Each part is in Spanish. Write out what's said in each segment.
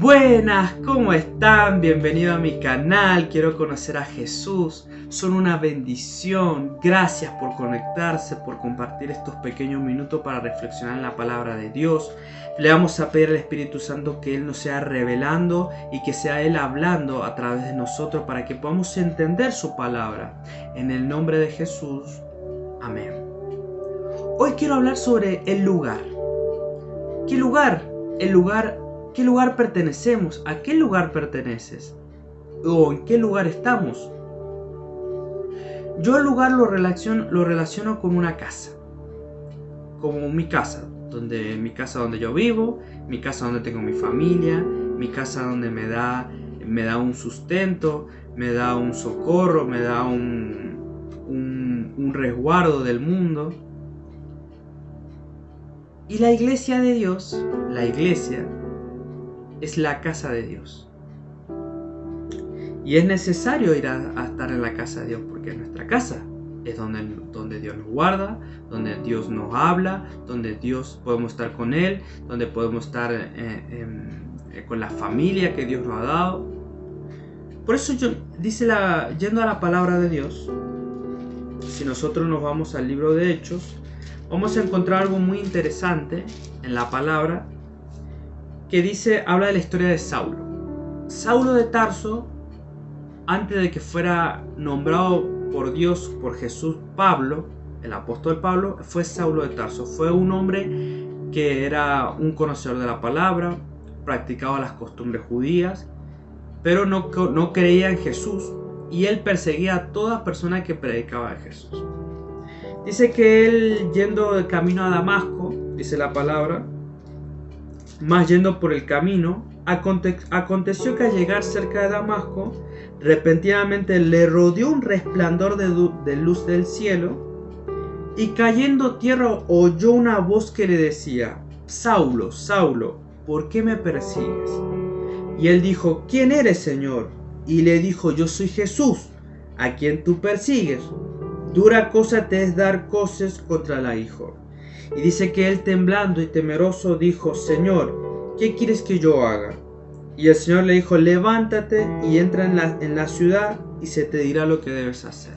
Buenas, ¿cómo están? Bienvenido a mi canal. Quiero conocer a Jesús. Son una bendición. Gracias por conectarse, por compartir estos pequeños minutos para reflexionar en la palabra de Dios. Le vamos a pedir al Espíritu Santo que Él nos sea revelando y que sea Él hablando a través de nosotros para que podamos entender su palabra. En el nombre de Jesús. Amén. Hoy quiero hablar sobre el lugar. ¿Qué lugar? El lugar. ¿Qué lugar pertenecemos? ¿A qué lugar perteneces? ¿O en qué lugar estamos? Yo el lugar lo relaciono con una casa. Como mi casa donde yo vivo, mi casa donde tengo mi familia, mi casa donde me da un sustento, me da un socorro, me da un resguardo del mundo. Y la iglesia de Dios, la iglesia, es la casa de Dios. Y es necesario ir a estar en la casa de Dios, porque nuestra casa es donde Dios nos guarda, donde Dios nos habla, donde Dios podemos estar con Él, donde podemos estar con la familia que Dios nos ha dado. Por eso yendo a la palabra de Dios, si nosotros nos vamos al libro de Hechos, vamos a encontrar algo muy interesante en la palabra que habla de la historia de Saulo. Saulo de Tarso, antes de que fuera nombrado por Dios, por Jesús, Pablo, el apóstol Pablo, fue Saulo de Tarso. Fue un hombre que era un conocedor de la palabra, practicaba las costumbres judías, pero no creía en Jesús, y él perseguía a toda persona que predicaba de Jesús. Dice que él, yendo de camino a Damasco, dice la palabra, mas yendo por el camino, aconteció que al llegar cerca de Damasco, repentinamente le rodeó un resplandor de luz del cielo, y cayendo tierra oyó una voz que le decía: Saulo, Saulo, ¿por qué me persigues? Y él dijo: ¿Quién eres, Señor? Y le dijo: Yo soy Jesús, a quien tú persigues. Dura cosa te es dar coces contra el aguijón. Y dice que él, temblando y temeroso, dijo: Señor, ¿qué quieres que yo haga? Y el Señor le dijo: levántate y entra en la ciudad, y se te dirá lo que debes hacer.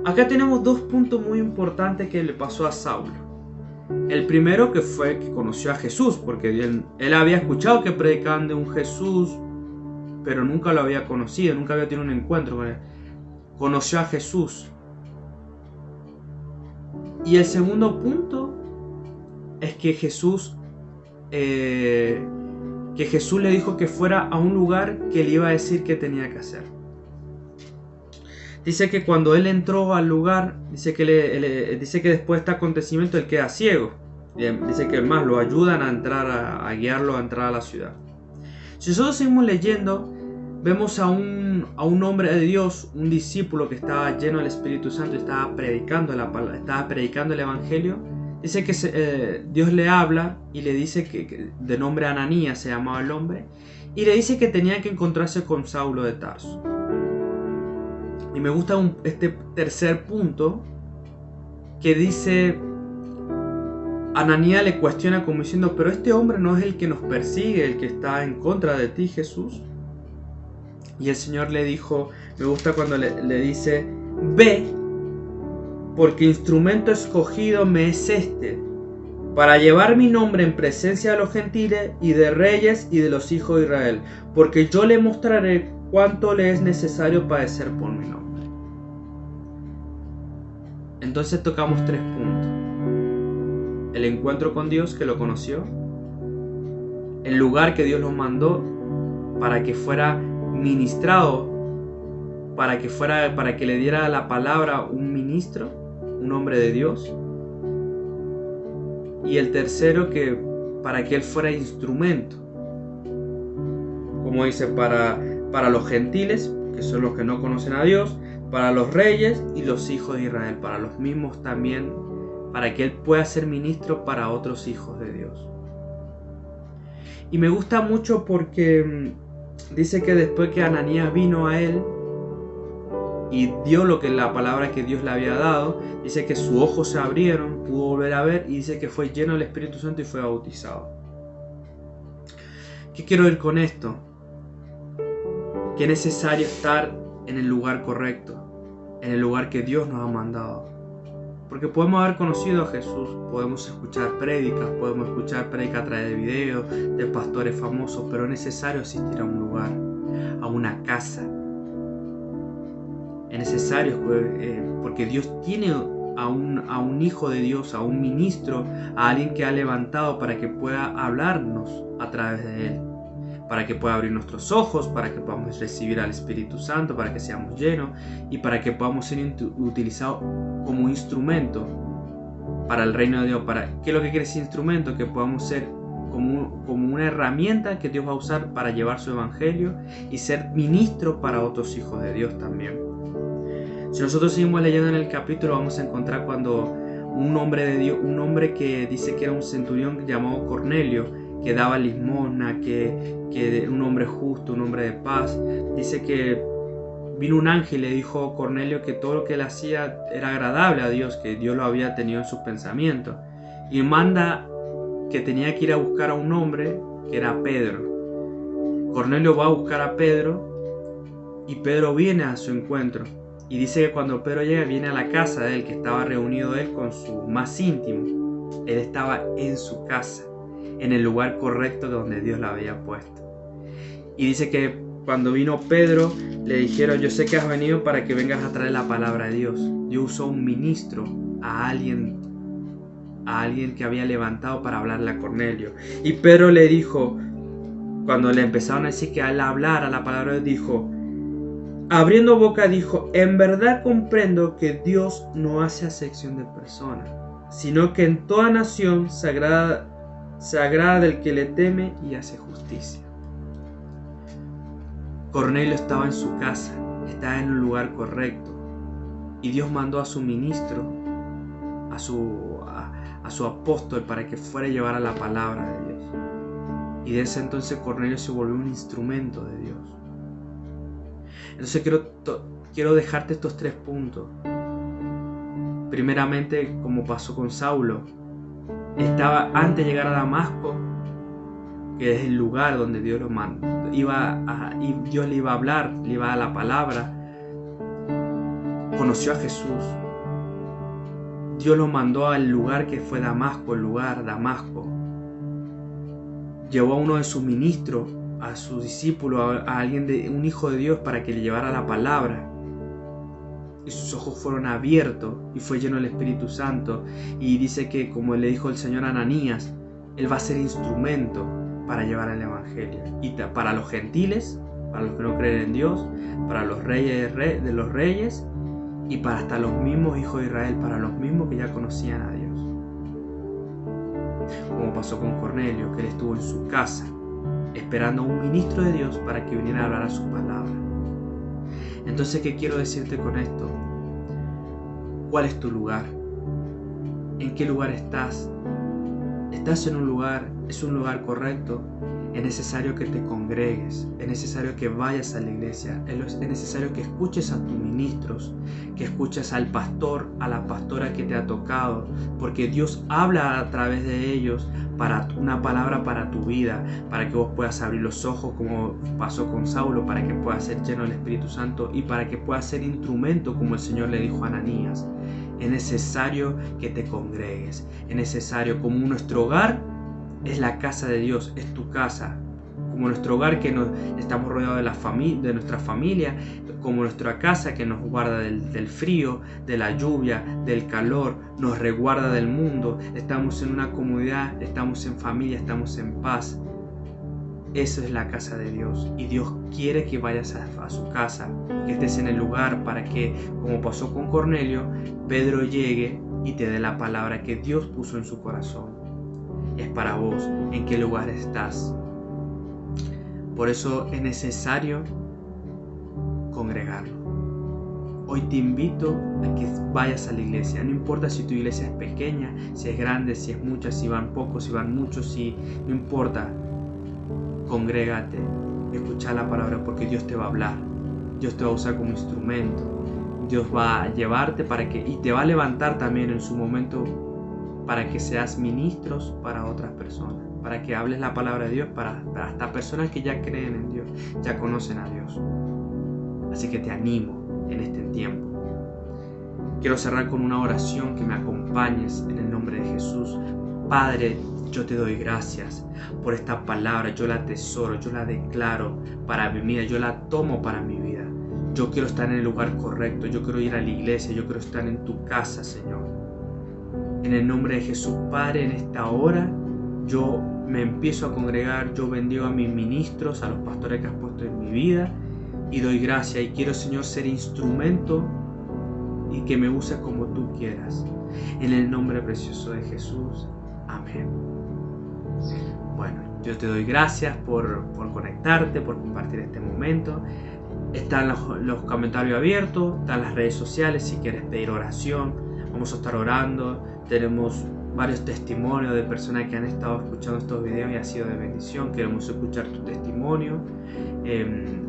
Acá tenemos dos puntos muy importantes que le pasó a Saulo. El primero, que fue que conoció a Jesús, porque él había escuchado que predicaban de un Jesús, pero nunca lo había conocido, nunca había tenido un encuentro con él. Conoció a Jesús. Y el segundo punto es que Jesús le dijo que fuera a un lugar que le iba a decir qué tenía que hacer. Dice que cuando él entró al lugar, dice que después de este acontecimiento él queda ciego. Dice que más lo ayudan a guiarlo a entrar a la ciudad. Si nosotros seguimos leyendo, vemos a un hombre de Dios, un discípulo que estaba lleno del Espíritu Santo y estaba predicando el Evangelio. Dice que Dios le habla y le dice que de nombre Ananías se llamaba el hombre, y le dice que tenía que encontrarse con Saulo de Tarso. Y me gusta este tercer punto que dice, Ananías le cuestiona como diciendo: pero este hombre no es el que nos persigue, el que está en contra de ti, Jesús. Y el Señor le dijo, me gusta cuando le dice: ve, porque instrumento escogido me es este, para llevar mi nombre en presencia de los gentiles y de reyes y de los hijos de Israel, porque yo le mostraré cuánto le es necesario padecer por mi nombre. Entonces tocamos tres puntos: el encuentro con Dios, que lo conoció; el lugar que Dios lo mandó para que fuera ministrado, para que le diera la palabra un ministro, un hombre de Dios; y el tercero, que para que él fuera instrumento, como dice, para los gentiles, que son los que no conocen a Dios, para los reyes y los hijos de Israel, para los mismos también, para que él pueda ser ministro para otros hijos de Dios. Y me gusta mucho porque dice que después que Ananías vino a él y dio la palabra que Dios le había dado, dice que sus ojos se abrieron, pudo volver a ver, y dice que fue lleno del Espíritu Santo y fue bautizado. ¿Qué quiero ir con esto? Que es necesario estar en el lugar correcto, en el lugar que Dios nos ha mandado. Porque podemos haber conocido a Jesús, podemos escuchar prédicas a través de videos, de pastores famosos, pero es necesario asistir a un lugar, a una casa. Es necesario porque Dios tiene a un hijo de Dios, a un ministro, a alguien que ha levantado para que pueda hablarnos a través de él, para que pueda abrir nuestros ojos, para que podamos recibir al Espíritu Santo, para que seamos llenos y para que podamos ser utilizados como instrumento para el reino de Dios. ¿Qué es lo que quiere ese instrumento? Que podamos ser como una herramienta que Dios va a usar para llevar su evangelio y ser ministro para otros hijos de Dios también. Si nosotros seguimos leyendo en el capítulo, vamos a encontrar cuando un hombre de Dios, un hombre que dice que era un centurión llamado Cornelio, que daba limosna, que un hombre justo, un hombre de paz, dice que vino un ángel y le dijo a Cornelio que todo lo que él hacía era agradable a Dios, que Dios lo había tenido en sus pensamientos, y manda que tenía que ir a buscar a un hombre que era Pedro. Cornelio va a buscar a Pedro y Pedro viene a su encuentro. Y dice que cuando Pedro llega, viene a la casa de él, que estaba reunido él con su más íntimo. Él estaba en su casa, en el lugar correcto donde Dios la había puesto. Y dice que cuando vino Pedro, le dijeron: yo sé que has venido para que vengas a traer la palabra de Dios. Dios usó un ministro, a alguien que había levantado para hablarle a Cornelio. Y Pedro le dijo, cuando le empezaron a decir que al hablar a la palabra de Dios, dijo, abriendo boca dijo: en verdad comprendo que Dios no hace acepción de personas, sino que en toda nación se agrada del que le teme y hace justicia. Cornelio estaba en su casa, estaba en un lugar correcto, y Dios mandó a su ministro, a su apóstol, para que fuera a llevar a la palabra de Dios. Y desde entonces Cornelio se volvió un instrumento de Dios. Entonces quiero dejarte estos 3 puntos. Primeramente, como pasó con Saulo, estaba antes de llegar a Damasco, que es el lugar donde Dios lo mandó, y Dios le iba a hablar, le iba a dar la palabra. Conoció a Jesús. Dios lo mandó al lugar que fue Damasco, Damasco. Llevó a uno de sus ministros, a sus discípulos, a un hijo de Dios, para que le llevara la palabra. Y sus ojos fueron abiertos y fue lleno del Espíritu Santo. Y dice que, como le dijo el Señor a Ananías, él va a ser instrumento para llevar el evangelio. Y para los gentiles, para los que no creen en Dios, para los reyes de los reyes, y para hasta los mismos hijos de Israel, para los mismos que ya conocían a Dios. Como pasó con Cornelio, que él estuvo en su casa, esperando a un ministro de Dios para que viniera a hablar a su palabra. Entonces, ¿qué quiero decirte con esto? ¿Cuál es tu lugar? ¿En qué lugar estás? ¿Estás en un lugar? ¿Es un lugar correcto? Es necesario que te congregues, es necesario que vayas a la iglesia, es necesario que escuches a tus ministros, que escuches al pastor, a la pastora que te ha tocado, porque Dios habla a través de ellos para una palabra para tu vida, para que vos puedas abrir los ojos como pasó con Saulo, para que puedas ser lleno del Espíritu Santo y para que puedas ser instrumento como el Señor le dijo a Ananías. Es necesario que te congregues, es necesario, como nuestro hogar es la casa de Dios, es tu casa, como nuestro hogar que estamos rodeados de nuestra familia, como nuestra casa que nos guarda del frío, de la lluvia, del calor, nos resguarda del mundo, estamos en una comunidad, estamos en familia, estamos en paz. Esa es la casa de Dios y Dios quiere que vayas a su casa, que estés en el lugar para que, como pasó con Cornelio, Pedro llegue y te dé la palabra que Dios puso en su corazón. Es para vos, en qué lugar estás. Por eso es necesario congregarlo. Hoy te invito a que vayas a la iglesia. No importa si tu iglesia es pequeña, si es grande, si es mucha, si van pocos, si van muchos, no importa. Congrégate, escucha la palabra, porque Dios te va a hablar. Dios te va a usar como instrumento. Dios va a llevarte y te va a levantar también en su momento para que seas ministros para otras personas, para que hables la palabra de Dios para hasta personas que ya creen en Dios, ya conocen a Dios. Así que te animo en este tiempo. Quiero cerrar con una oración, que me acompañes en el nombre de Jesús. Padre, yo te doy gracias por esta palabra, yo la atesoro, yo la declaro para mi vida, yo la tomo para mi vida. Yo quiero estar en el lugar correcto, yo quiero ir a la iglesia, yo quiero estar en tu casa, Señor. En el nombre de Jesús, Padre, en esta hora yo me empiezo a congregar, yo bendigo a mis ministros, a los pastores que has puesto en mi vida y doy gracias y quiero, Señor, ser instrumento y que me uses como tú quieras. En el nombre precioso de Jesús. Amén. Bueno, yo te doy gracias por conectarte, por compartir este momento. Están los comentarios abiertos, están las redes sociales si quieres pedir oración. Vamos a estar orando. Tenemos varios testimonios de personas que han estado escuchando estos videos y ha sido de bendición. Queremos escuchar tu testimonio.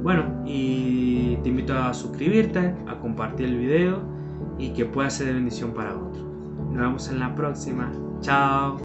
Bueno, y te invito a suscribirte, a compartir el video y que pueda ser de bendición para otros. Nos vemos en la próxima. Chao.